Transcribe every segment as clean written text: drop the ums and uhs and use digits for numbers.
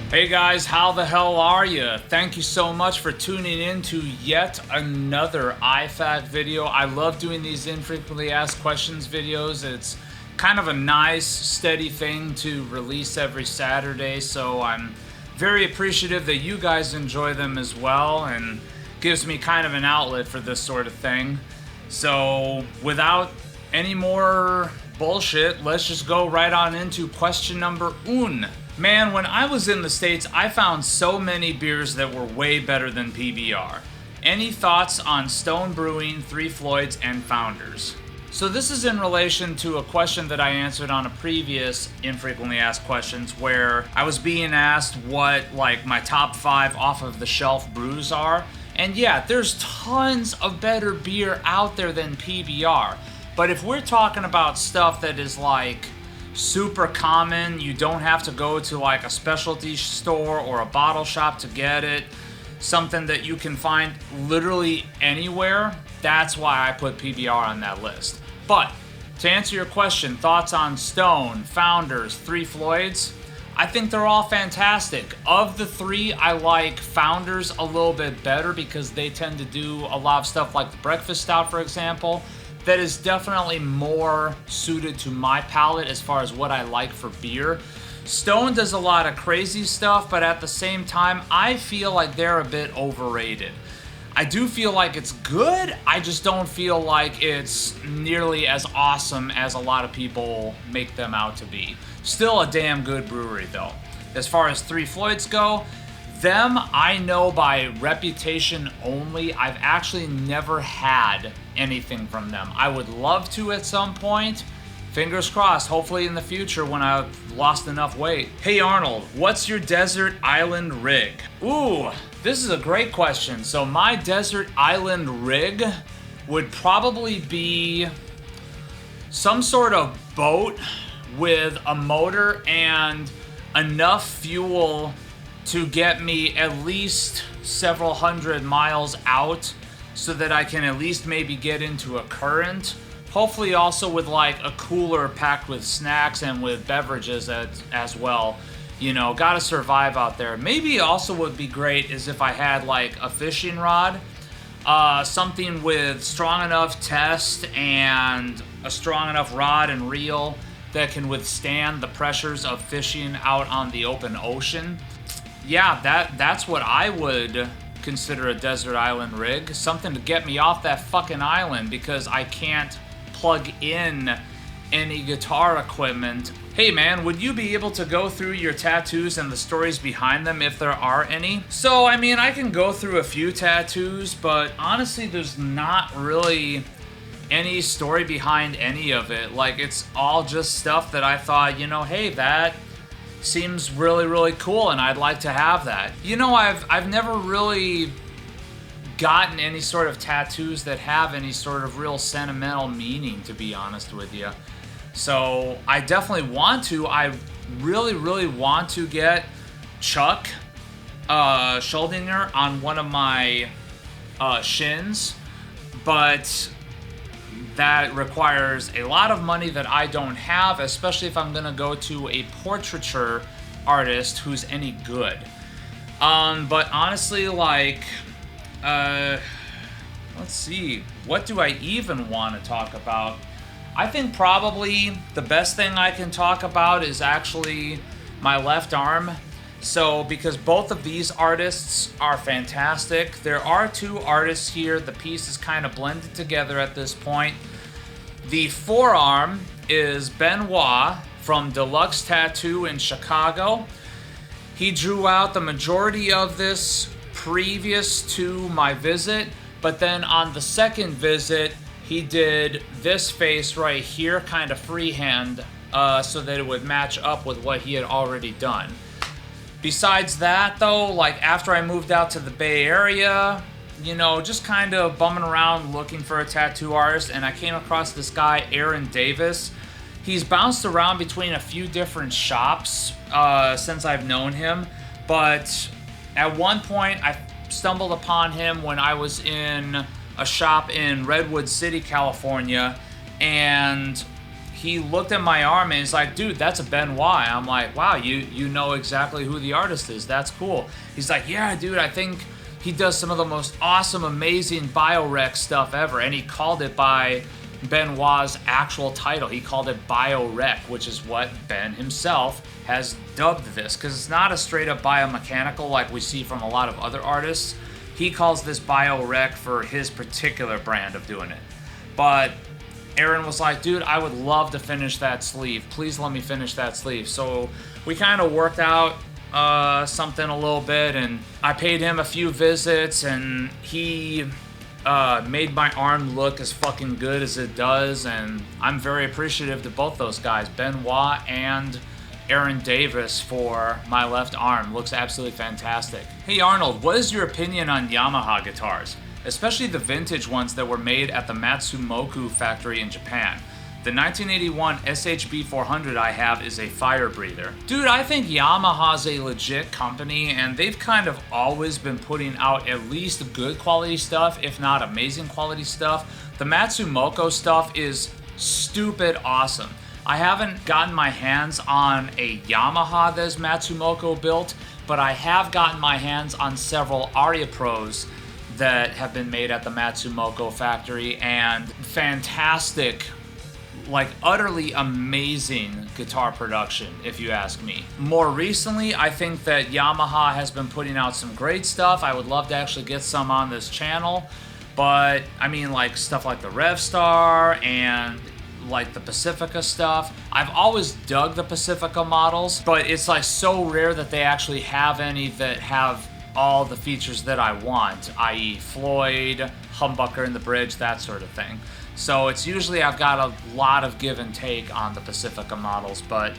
Hey guys, how the hell are you? Thank you so much for tuning in to yet another iFAQ video. I love doing these infrequently asked questions videos. It's kind of a nice, steady thing to release every Saturday, so I'm very appreciative that you guys enjoy them as well, and gives me kind of an outlet for this sort of thing. So without any more bullshit, let's just go right on into question number one. Man, when I was in the States, I found so many beers that were way better than PBR. Any thoughts on Stone Brewing, Three Floyds, and Founders? So this is in relation to a question that I answered on a previous infrequently asked questions, where I was being asked what my top 5 off of the shelf brews are. And yeah, there's tons of better beer out there than PBR. But if we're talking about stuff that is super common, you don't have to go to a specialty store or a bottle shop to get it, something that you can find literally anywhere, that's why I put PBR on that list. But to answer your question, thoughts on Stone, Founders, Three Floyds, I think they're all fantastic. Of the three, I like Founders a little bit better because they tend to do a lot of stuff like the Breakfast Stout, for example, that is definitely more suited to my palate as far as what I like for beer. Stone does a lot of crazy stuff, but at the same time, I feel like they're a bit overrated. I do feel like it's good, I just don't feel like it's nearly as awesome as a lot of people make them out to be. Still a damn good brewery though. As far as Three Floyds go, them I know by reputation only. I've actually never had anything from them. I would love to at some point. Fingers crossed, hopefully in the future when I've lost enough weight. Hey Arnold, what's your desert island rig? Ooh, this is a great question. So my desert island rig would probably be some sort of boat with a motor and enough fuel to get me at least several hundred miles out so that I can at least maybe get into a current. Hopefully also with a cooler packed with snacks and with beverages as well. You know, gotta survive out there. Maybe also would be great is if I had a fishing rod, something with strong enough test and a strong enough rod and reel that can withstand the pressures of fishing out on the open ocean. Yeah, that's what I would consider a desert island rig. Something to get me off that fucking island because I can't plug in any guitar equipment. Hey man, would you be able to go through your tattoos and the stories behind them if there are any? So, I mean, I can go through a few tattoos, but honestly, there's not really any story behind any of it. It's all just stuff that I thought, hey, that seems really, really cool and I'd like to have that. I've never really gotten any sort of tattoos that have any sort of real sentimental meaning, to be honest with you. So I definitely want to. I really, really want to get Chuck Schuldiner on one of my shins, but that requires a lot of money that I don't have, especially if I'm gonna go to a portraiture artist who's any good. But honestly, let's see, what do I even want to talk about? I think probably the best thing I can talk about is actually my left arm. So, because both of these artists are fantastic. There are two artists here. The piece is kind of blended together at this point. The forearm is Benoit from Deluxe Tattoo in Chicago. He drew out the majority of this previous to my visit, but then on the second visit, he did this face right here, kind of freehand, so that it would match up with what he had already done. Besides that, though, after I moved out to the Bay Area, just kind of bumming around looking for a tattoo artist, and I came across this guy, Aaron Davis. He's bounced around between a few different shops since I've known him, but at one point I stumbled upon him when I was in a shop in Redwood City, California, and he looked at my arm and he's like, dude, that's a Benoit. I'm like, wow, you know exactly who the artist is. That's cool. He's like, yeah, dude, I think he does some of the most awesome, amazing biorec stuff ever. And he called it by Benoit's actual title. He called it biorec, which is what Ben himself has dubbed this, because it's not a straight up biomechanical like we see from a lot of other artists. He calls this biorec for his particular brand of doing it. But Aaron was like, dude, I would love to finish that sleeve. Please let me finish that sleeve. So we kind of worked out something a little bit, and I paid him a few visits, and he made my arm look as fucking good as it does, and I'm very appreciative to both those guys, Benoit and Aaron Davis, for my left arm. Looks absolutely fantastic. Hey Arnold, what is your opinion on Yamaha guitars? Especially the vintage ones that were made at the Matsumoku factory in Japan. The 1981 SHB 400 I have is a fire breather. Dude, I think Yamaha's a legit company, and they've kind of always been putting out at least good quality stuff, if not amazing quality stuff. The Matsumoku stuff is stupid awesome. I haven't gotten my hands on a Yamaha that's Matsumoku built, but I have gotten my hands on several Aria Pros that have been made at the Matsumoku factory, and fantastic, like utterly amazing guitar production, if you ask me. More recently, I think that Yamaha has been putting out some great stuff. I would love to actually get some on this channel, but I mean, like stuff like the Revstar and like the Pacifica stuff. I've always dug the Pacifica models, but it's like so rare that they actually have any that have all the features that I want, i.e. Floyd, humbucker in the bridge, that sort of thing. So it's usually I've got a lot of give and take on the Pacifica models, but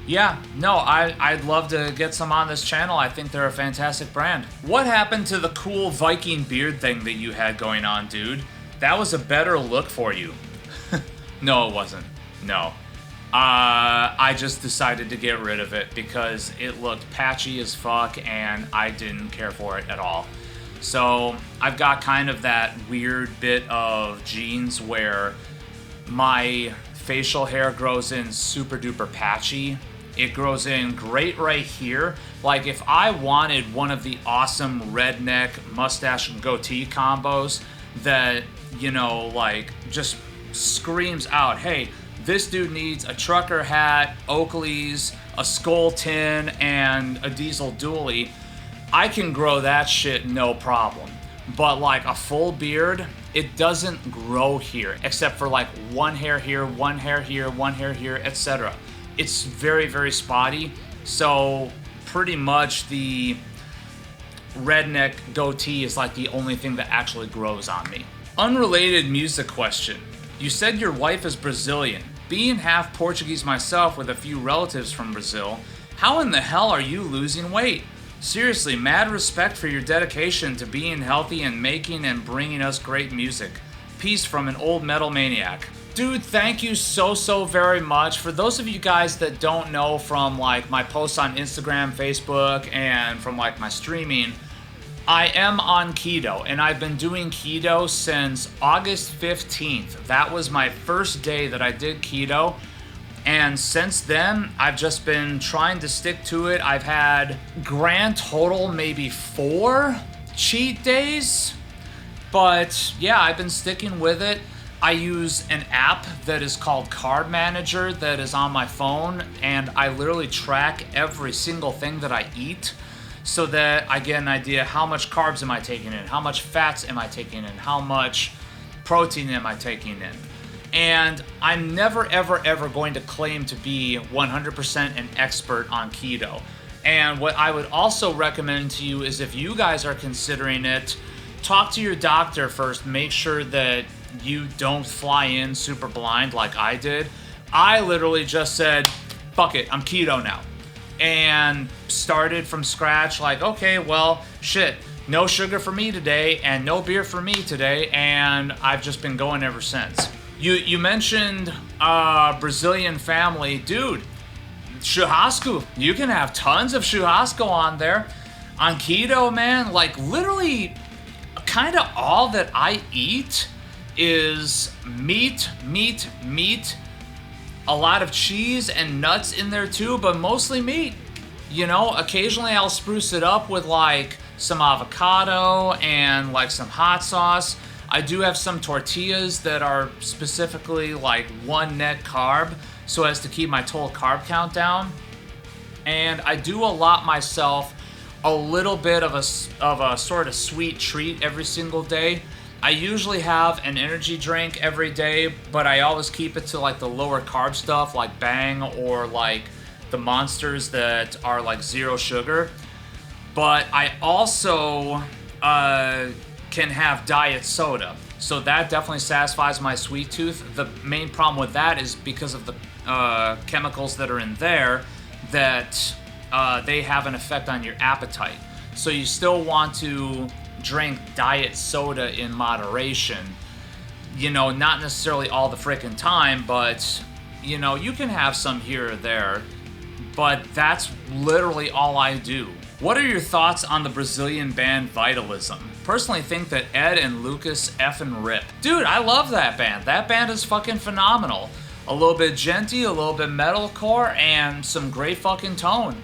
yeah, no, I'd love to get some on this channel. I think they're a fantastic brand. What happened to the cool Viking beard thing that you had going on, dude? That was a better look for you. No, it wasn't. No. I just decided to get rid of it because it looked patchy as fuck and I didn't care for it at all. So I've got kind of that weird bit of genes where my facial hair grows in super duper patchy. It grows in great right here. Like if I wanted one of the awesome redneck mustache and goatee combos that, you know, like just screams out, hey, this dude needs a trucker hat, Oakleys, a skull tin, and a diesel dually, I can grow that shit no problem. But like a full beard, it doesn't grow here, except for like one hair here, one hair here, one hair here, etc. It's very, very spotty. So pretty much the redneck goatee is like the only thing that actually grows on me. Unrelated music question. You said your wife is Brazilian. Being half Portuguese myself with a few relatives from Brazil, how in the hell are you losing weight? Seriously, mad respect for your dedication to being healthy and making and bringing us great music. Peace from an old metal maniac. Dude, thank you so very much. For those of you guys that don't know from like my posts on Instagram, Facebook, and from like my streaming, I am on keto, and I've been doing keto since August 15th. That was my first day that I did keto, and since then, I've just been trying to stick to it. I've had grand total maybe 4 cheat days, but yeah, I've been sticking with it. I use an app that is called Carb Manager that is on my phone, and I literally track every single thing that I eat, so that I get an idea how much carbs am I taking in, how much fats am I taking in, how much protein am I taking in. And I'm never ever going to claim to be 100% an expert on keto. And what I would also recommend to you is if you guys are considering it, talk to your doctor first, make sure that you don't fly in super blind like I did. I literally just said, fuck it, I'm keto now. And started from scratch, like, okay, well, shit, no sugar for me today and no beer for me today, and I've just been going ever since. You mentioned Brazilian family. Dude, churrasco, you can have tons of churrasco on there. On keto, man, like literally kind of all that I eat is meat, A lot of cheese and nuts in there too, but mostly meat. You know, occasionally I'll spruce it up with like some avocado and like some hot sauce. I do have some tortillas that are specifically like 1 net carb so as to keep my total carb count down. And I do allot myself a little bit of a sort of sweet treat every single day. I usually have an energy drink every day, but I always keep it to like the lower carb stuff like Bang or like the Monsters that are like 0 sugar. But I also can have diet soda, so that definitely satisfies my sweet tooth. The main problem with that is because of the chemicals that are in there, that they have an effect on your appetite. So you still want to drink diet soda in moderation. You know, not necessarily all the frickin' time, but you know, you can have some here or there. But that's literally all I do. What are your thoughts on the Brazilian band Vitalism? Personally think that Ed and Lucas effing rip. Dude, I love that band. That band is fucking phenomenal. A little bit genty, a little bit metalcore, and some great fucking tone.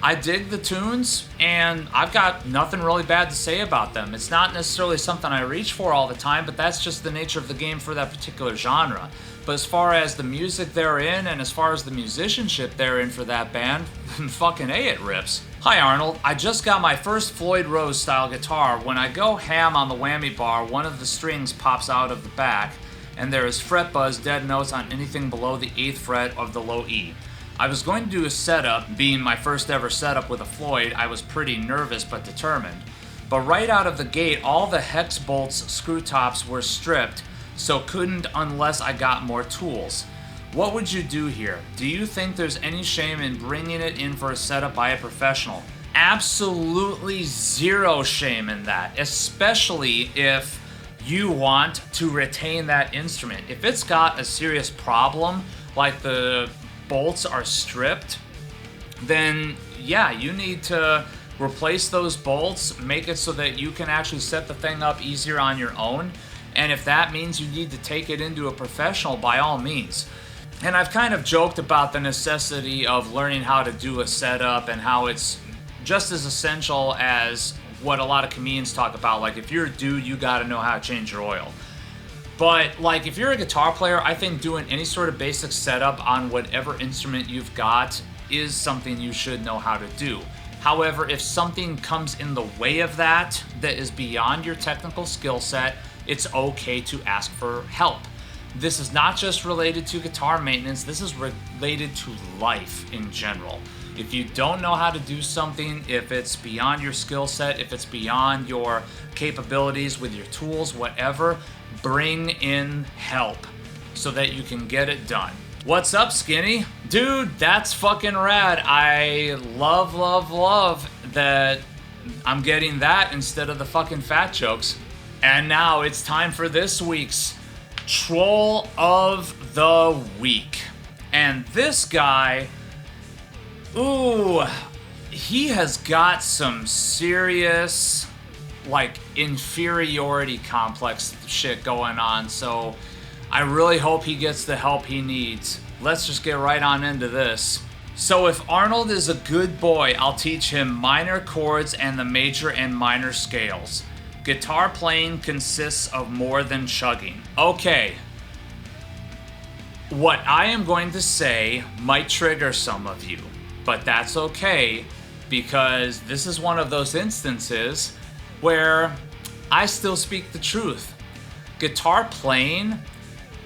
I dig the tunes, and I've got nothing really bad to say about them. It's not necessarily something I reach for all the time, but that's just the nature of the game for that particular genre. But as far as the music they're in, and as far as the musicianship they're in for that band, fucking A, it rips. Hi Arnold, I just got my first Floyd Rose style guitar. When I go ham on the whammy bar, one of the strings pops out of the back, and there is fret buzz dead notes on anything below the 8th fret of the low E. I was going to do a setup. Being my first ever setup with a Floyd, I was pretty nervous but determined. But right out of the gate, all the hex bolts screw tops were stripped, so couldn't unless I got more tools. What would you do here? Do you think there's any shame in bringing it in for a setup by a professional? Absolutely zero shame in that, especially if you want to retain that instrument. If it's got a serious problem, like the bolts are stripped, then yeah, you need to replace those bolts, make it so that you can actually set the thing up easier on your own. And if that means you need to take it into a professional, by all means. And I've kind of joked about the necessity of learning how to do a setup and how it's just as essential as what a lot of comedians talk about. Like, if you're a dude, you gotta know how to change your oil. But like, if you're a guitar player, I think doing any sort of basic setup on whatever instrument you've got is something you should know how to do. However, if something comes in the way of that is beyond your technical skill set, it's okay to ask for help. This is not just related to guitar maintenance, this is related to life in general. If you don't know how to do something, if it's beyond your skill set, if it's beyond your capabilities with your tools, whatever, bring in help so that you can get it done. What's up, Skinny? Dude, that's fucking rad. I love that I'm getting that instead of the fucking fat jokes. And now it's time for this week's Troll of the Week. And this guy, ooh, he has got some serious, like, inferiority complex shit going on. So I really hope he gets the help he needs. Let's just get right on into this. So if Arnold is a good boy, I'll teach him minor chords and the major and minor scales. Guitar playing consists of more than chugging. Okay. What I am going to say might trigger some of you, but that's okay, because this is one of those instances where I still speak the truth. Guitar playing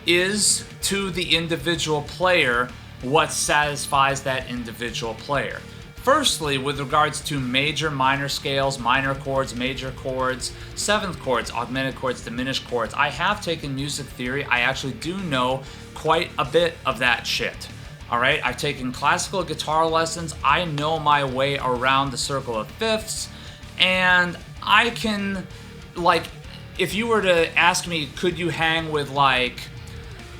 is, to the individual player, what satisfies that individual player. Firstly, with regards to major, minor scales, minor chords, major chords, seventh chords, augmented chords, diminished chords, I have taken music theory. I actually do know quite a bit of that shit. Alright, I've taken classical guitar lessons. I know my way around the circle of fifths, and I can, like, if you were to ask me, could you hang with, like,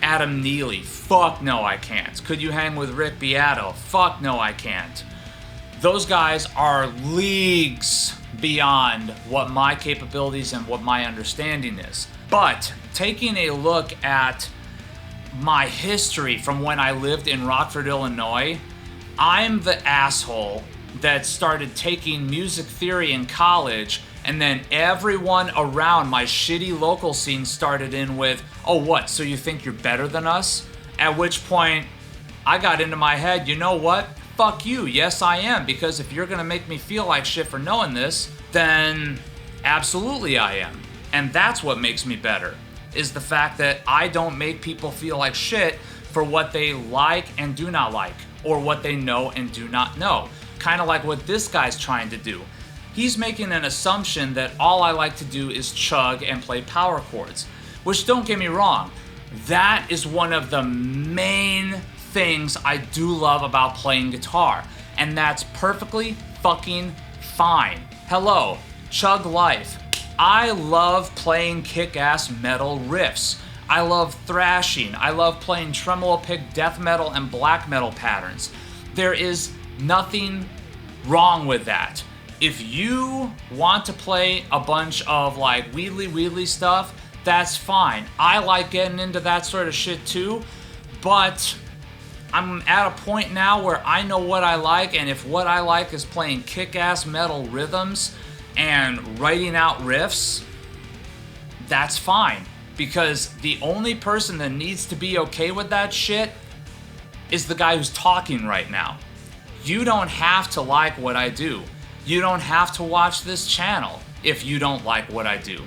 Adam Neely? Fuck no, I can't. Could you hang with Rick Beato? Fuck no, I can't. Those guys are leagues beyond what my capabilities and what my understanding is. But taking a look at my history from when I lived in Rockford, Illinois, I'm the asshole that started taking music theory in college, and then everyone around my shitty local scene started in with, oh what, so you think you're better than us? At which point, I got into my head, you know what? Fuck you, yes I am, because if you're gonna make me feel like shit for knowing this, then absolutely I am. And that's what makes me better, is the fact that I don't make people feel like shit for what they like and do not like, or what they know and do not know. Kind of like what this guy's trying to do. He's making an assumption that all I like to do is chug and play power chords, which, don't get me wrong, that is one of the main things I do love about playing guitar, and that's perfectly fucking fine. Hello, chug life. I love playing kick-ass metal riffs. I love thrashing. I love playing tremolo pick death metal and black metal patterns. There is nothing wrong with that. If you want to play a bunch of like wheelie stuff, that's fine. I like getting into that sort of shit too, but I'm at a point now where I know what I like, and if what I like is playing kick-ass metal rhythms and writing out riffs, that's fine. Because the only person that needs to be okay with that shit is the guy who's talking right now. You don't have to like what I do. You don't have to watch this channel if you don't like what I do.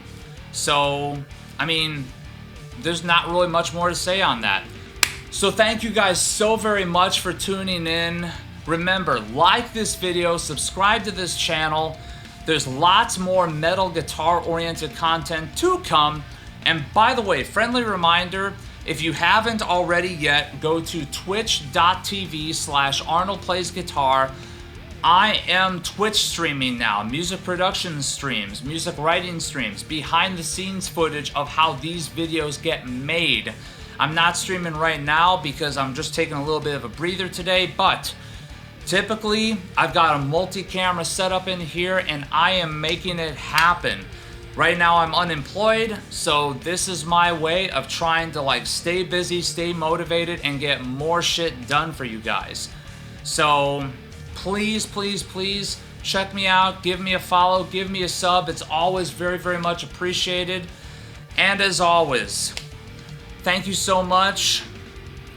So, I mean, there's not really much more to say on that. So thank you guys so very much for tuning in. Remember, like this video, subscribe to this channel. There's lots more metal guitar oriented content to come. And by the way, friendly reminder, if you haven't already yet, go to twitch.tv/ArnoldPlaysGuitar. I am Twitch streaming now, music production streams, music writing streams, behind the scenes footage of how these videos get made. I'm not streaming right now because I'm just taking a little bit of a breather today, but typically I've got a multi-camera setup in here and I am making it happen. Right now I'm unemployed, so this is my way of trying to like stay busy, stay motivated, and get more shit done for you guys. So please, please, please check me out, give me a follow, give me a sub. It's always very, very much appreciated. And as always, thank you so much.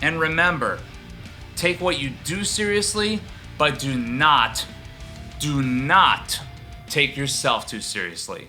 And remember, take what you do seriously, but do not take yourself too seriously.